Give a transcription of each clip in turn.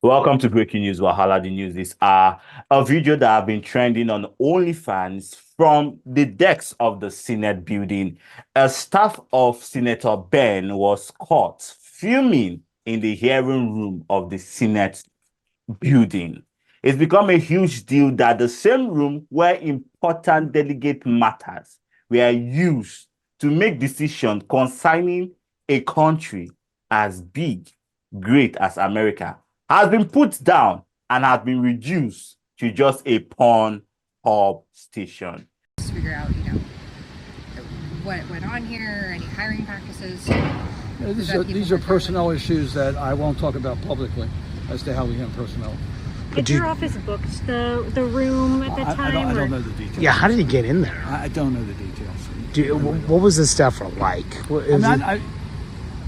Welcome to Breaking News Wahala. The news is a video that have been trending on OnlyFans from the decks of the Senate building. A staff of Senator Ben was caught filming in the hearing room of the Senate building. It's become a huge deal that the same room where important delegate matters were used to make decisions concerning a country as big, great as America has been put down and has been reduced to just a porn hub station. Just figure out, what went on here, any hiring practices. These are personnel issues that I won't talk about publicly as to how we handle personnel. Did your office booked the room at the time? I don't know the details. Yeah, how did he get in there? I don't know the details. What was the staffer like?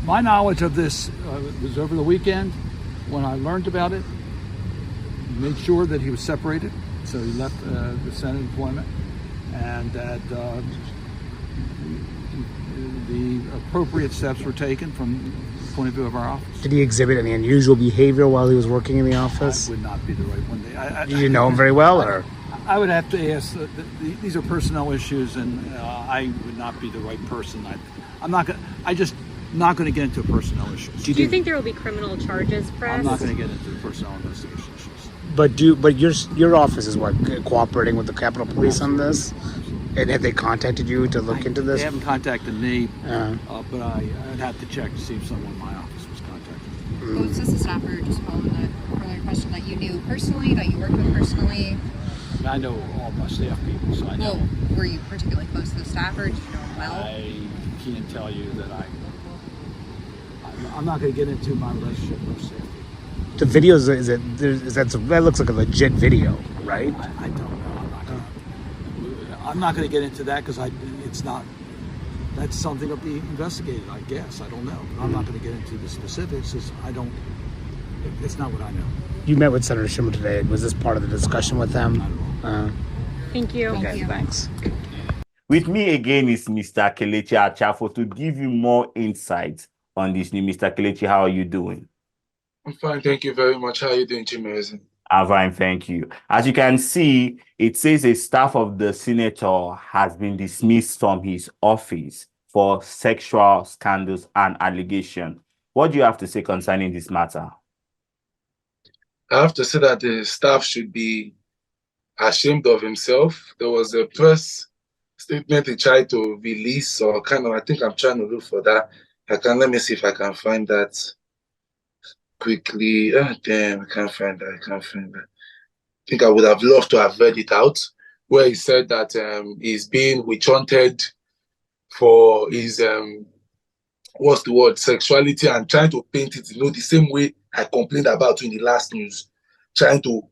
My knowledge of this was over the weekend when I learned about it. Made sure that he was separated, so he left the Senate employment, and that the appropriate steps were taken from the point of view of our office. Did he exhibit any unusual behavior while he was working in the office? That would not be the right one. Did you know him very well, or? I would have to ask. These are personnel issues, and I would not be the right person. I'm just not going to get into personnel issues. Do you think there will be criminal charges pressed? I'm not going to get into the personnel investigation issues. But your office is what, cooperating with the Capitol Police on this? And have they contacted you to look into this? They haven't contacted me, but I'd have to check to see if someone in my office was contacted. Was this a staffer, just following the earlier question, that you knew personally, that you worked with personally? I know all my staff people, so I know. Well, were you particularly close to the staffer? Did you know him well? I can't tell you that I'm not going to get into my relationship with staff people. The videos, that looks like a legit video, right? I don't know. I'm not going to get into that because it's not. That's something to be investigated, I guess. I don't know. I'm not going to get into the specifics. It's not what I know. You met with Senator Schumer today. Was this part of the discussion with them? Thank you. Okay, thanks. With me again is Mr. Kelechi Achafo to give you more insights on this new. Mr. Kelechi, how are you doing? I'm fine, thank you very much. How are you doing, Chimezi? I'm fine, thank you. As you can see, it says a staff of the senator has been dismissed from his office for sexual scandals and allegations. What do you have to say concerning this matter? I have to say that the staff should be ashamed of himself. There was a press statement he tried to release, or I think I'm trying to look for that. Let me see if I can find that quickly. Damn, I can't find that. I think I would have loved to have read it out, where he said that he's being witch-hunted for his sexuality, and trying to paint it, the same way I complained about in the last news, trying to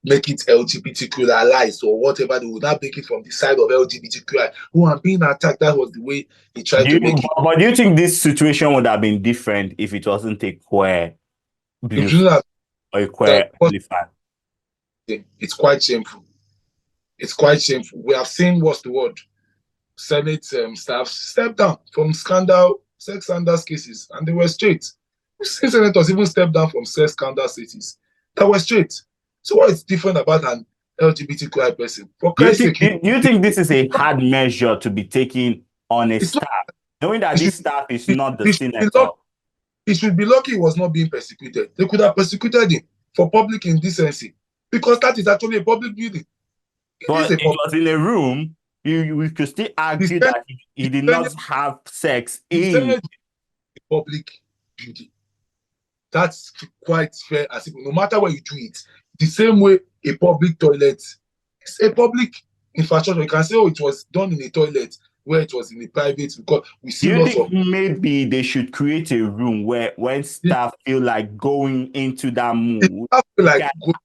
make it LGBTQI or whatever. They would not make it from the side of LGBTQI who are being attacked. That was the way he tried to make it. But do you think this situation would have been different if it wasn't a queer or a queer OnlyFans? It's quite shameful. It's quite shameful. We have seen, Senate staff step down from sex scandals cases, and they were straight. We've seen senators even step down from sex scandal cases that were straight. So what is different about an LGBTQI person? For Christ's sake, do you think this is a hard measure to be taken on a staff, knowing that this staff is not the senator? He should be lucky he was not being persecuted. They could have persecuted him for public indecency, because that is actually a public building. But it was in a room. We could still argue that he did not have sex in a public building. That's quite fair. As no matter where you do it, the same way a public toilet is a public infrastructure. You can say, it was done in a toilet where it was in a private, because we see lots of. Maybe they should create a room where when staff feel like going into that mood,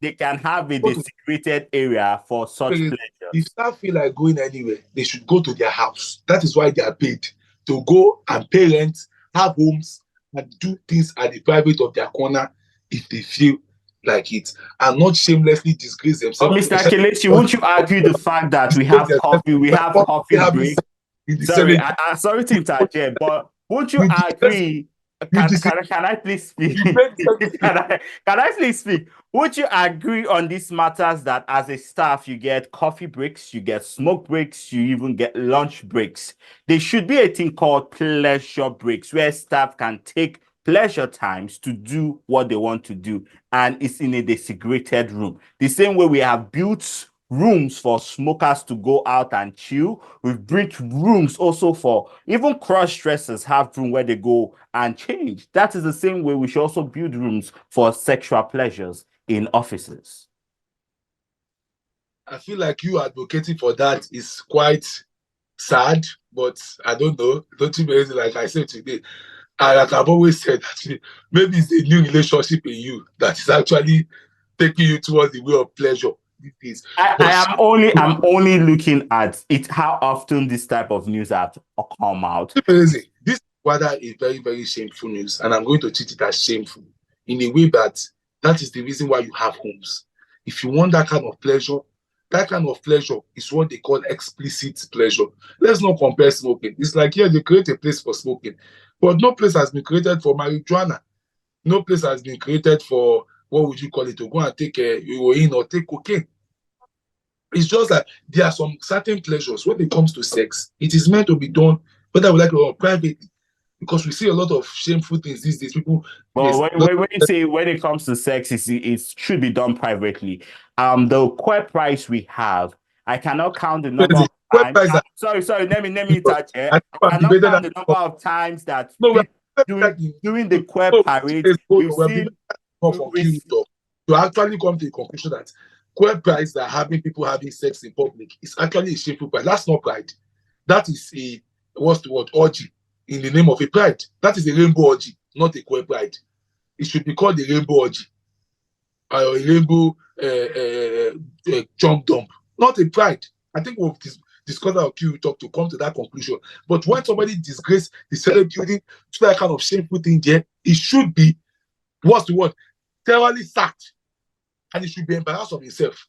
they can have a designated area for such pleasure. If staff feel like going anywhere, they should go to their house. That is why they are paid to go and pay rent, have homes, and do things at the private of their corner if they feel like it, and not shamelessly disgrace themselves. But Mr. Kelechi, won't you argue the fact that we have coffee break? Sorry to interject, but won't you agree You disagree. Can I please speak? You made sense. Can I please speak? Would you agree on these matters that as a staff, you get coffee breaks, you get smoke breaks, you even get lunch breaks? There should be a thing called pleasure breaks where staff can take pleasure times to do what they want to do, and it's in a designated room. The same way we have built rooms for smokers to go out and chill. We've built rooms also for even cross-dressers have room where they go and change. That is the same way we should also build rooms for sexual pleasures in offices. I feel like you advocating for that is quite sad, but I don't know. Don't you believe, like I said today, and like I've always said, actually, maybe it's a new relationship in you that is actually taking you towards the way of pleasure. I'm only looking at it, how often this type of news have come out. This is rather a very, very shameful news, and I'm going to treat it as shameful in a way that is the reason why you have homes. If you want that kind of pleasure is what they call explicit pleasure. Let's not compare smoking. It's like, yeah, they create a place for smoking, but no place has been created for marijuana. No place has been created for, what would you call it, to go and take heroin or take cocaine. It's just that there are some certain pleasures when it comes to sex. It is meant to be done, whether we like it or privately, because we see a lot of shameful things these days. People. Well, when you say when it comes to sex, it should be done privately. The queer price we have, I cannot count the number of times. Sorry, let me interject. I cannot count the number of times that during the queer parade, we've seen to actually come to the conclusion that queer prides that having people having sex in public is actually a shameful pride. That's not pride. That is a, what's the word, orgy in the name of a pride. That is a rainbow orgy, not a queer pride. It should be called a rainbow orgy or a rainbow jump dump, not a pride. I think we've discussed our Q talk to come to that conclusion. But when somebody disgrace the celebrating to that kind of shameful thing there, it should be, what's the word, thoroughly sacked. And he should be embarrassed of himself.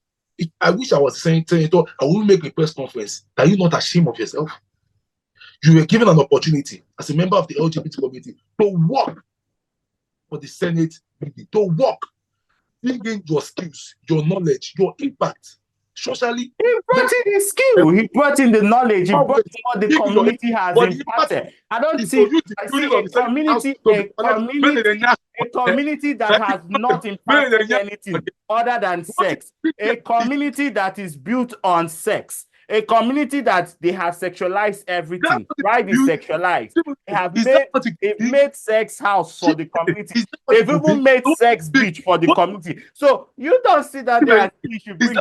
I wish I was saying, I wouldn't make a press conference. Are you not ashamed of yourself? You were given an opportunity as a member of the LGBT community to work for the Senate, to work, bring in your skills, your knowledge, your impact. Socially, he brought in his skill, he brought in the knowledge, he brought in what the community has impacted. I don't see a community that has not impacted anything other than sex, a community that is built on sex, a community that they have sexualized everything, right? They sexualized. They've made sex house for the community. They've even made sex beach for the community. So you don't see that he should bring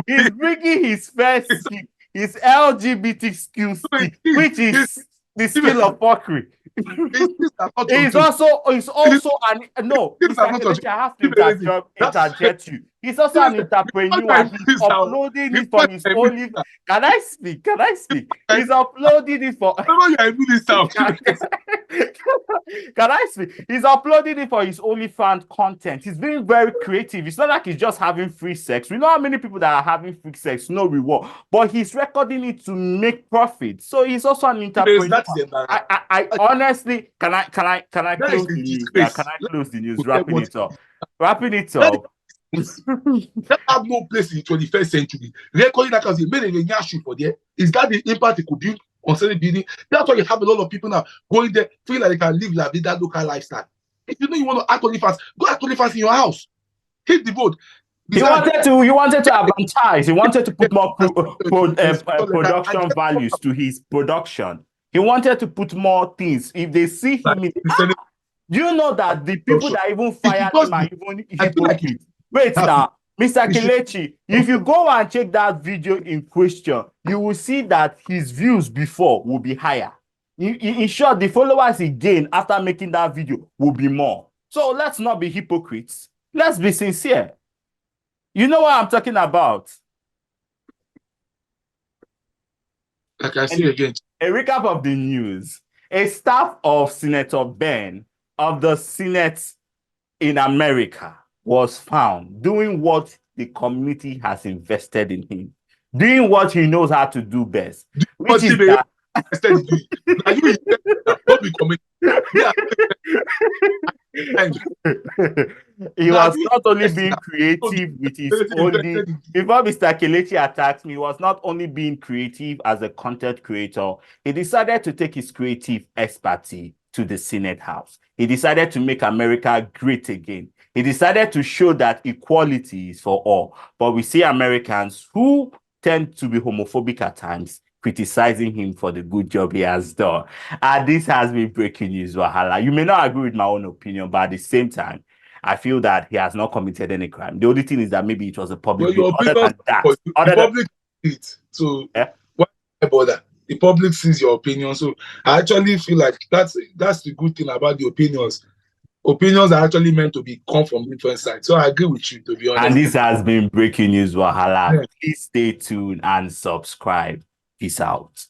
he's bringing his first skill, his LGBT skill, which is the skill of fuckery. He's also an no. I have to interject you. He's also an entrepreneur. He's uploading it for his only. Can I speak? He's uploading it for. Can I speak? He's uploading it for his OnlyFans content. He's being very creative. It's not like he's just having free sex. We know how many people that are having free sex, no reward, but he's recording it to make profit. So he's also an entrepreneur. I honestly, can I close the news? Can I close the news? Wrapping it up. That have no place in the 21st century. Recording that as a made a nyashi for there. Is that the impact it could build on certain building? That's why you have a lot of people now going there, feel like they can live la vida local lifestyle. If you know you want to act OnlyFans, go act OnlyFans in your house. Hit the boat. He wanted to advertise. He wanted to put more production values to his production. He wanted to put more things. If they see him, you know that the people that even fired him are even hypocrites. Wait now, Mr. Kelechi, if you go and check that video in question, you will see that his views before will be higher. In short, the followers he gained after making that video will be more. So let's not be hypocrites. Let's be sincere. You know what I'm talking about. Like I say again. A recap of the news. A staff of Senator Ben of the Senate in America was found doing what the community has invested in him, doing what he knows how to do best, which is that Instead, you now you don't be committed. Yeah, and He now was you not only invest being in creative with his only, invested in before Mr. Kelechi attacks me, he was not only being creative as a content creator, he decided to take his creative expertise to the Senate House. He decided to make America great again. He decided to show that equality is for all. But we see Americans who tend to be homophobic at times, criticizing him for the good job he has done. And this has been breaking news, Wahala. You may not agree with my own opinion, but at the same time, I feel that he has not committed any crime. The only thing is that maybe it was a public well, video. your Other opinions than that, for you. The public sees it. So yeah, why bother? The public sees your opinion. So I actually feel like that's the good thing about the opinions. Opinions are actually meant to be come from different sides. So I agree with you, to be and honest. this has been breaking news, Wahala. Yeah. Please stay tuned and subscribe. Peace out.